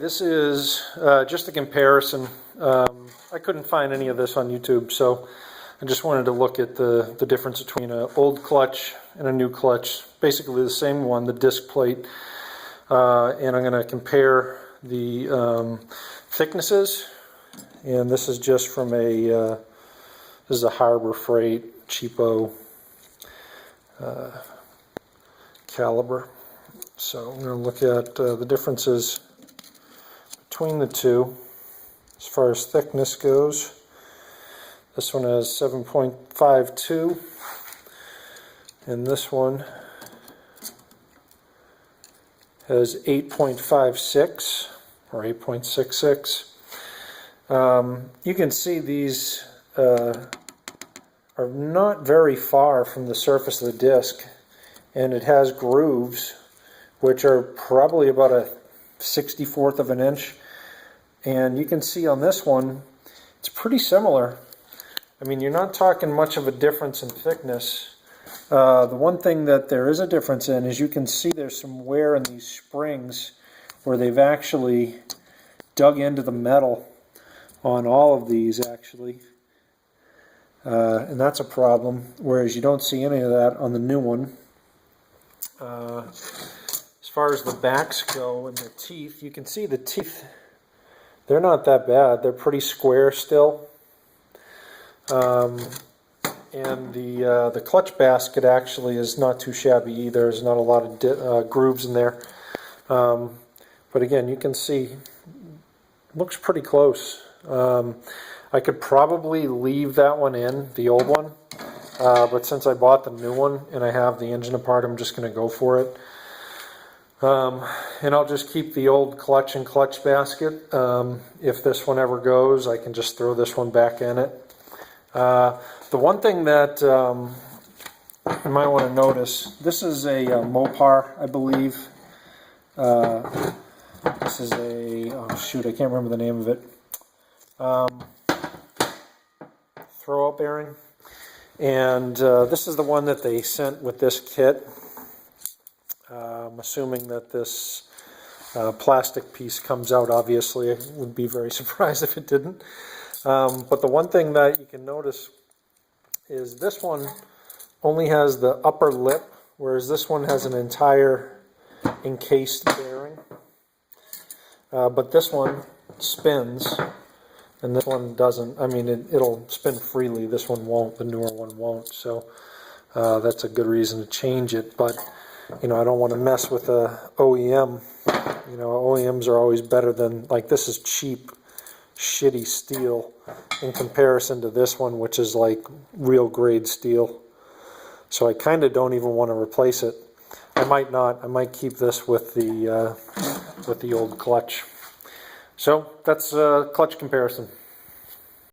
This is just a comparison. I couldn't find any of this on YouTube, so I just wanted to look at the difference between an old clutch and a new clutch. Basically the same one, the disc plate. And I'm going to compare the thicknesses. And this is just from this is a Harbor Freight cheapo caliber. So I'm going to look at the differences between the two as far as thickness goes. This one has 7.52 and this one has 8.56 or 8.66. You can see these are not very far from the surface of the disc, and it has grooves which are probably about a 1/64 of an inch. And you can see on this one, it's pretty similar. I mean, you're not talking much of a difference in thickness. The one thing that there is a difference in is you can see there's some wear in these springs where they've actually dug into the metal on all of these actually. And that's a problem, whereas you don't see any of that on the new one. As far as the backs go and the teeth, you can see the teeth, they're not that bad. They're pretty square still. And the clutch basket actually is not too shabby either. There's not a lot of grooves in there. But again, you can see, it looks pretty close. I could probably leave that one in, the old one. But since I bought the new one and I have the engine apart, I'm just going to go for it. And I'll just keep the old clutch and clutch basket. If this one ever goes, I can just throw this one back in it. The one thing that you might want to notice, this is a Mopar, I believe. This is a, oh shoot, I can't remember the name of it. Throw-up bearing. And this is the one that they sent with this kit. I'm assuming that this plastic piece comes out, obviously. I would be very surprised if it didn't. But the one thing that you can notice is this one only has the upper lip, whereas this one has an entire encased bearing. But this one spins, and this one doesn't. I mean, it'll spin freely. This one won't. The newer one won't. So that's a good reason to change it. But you know, I don't want to mess with a OEM. You know, OEMs are always better than, like, this is cheap, shitty steel in comparison to this one, which is like real grade steel. So I kind of don't even want to replace it. I might not. I might keep this with the old clutch. So that's a clutch comparison.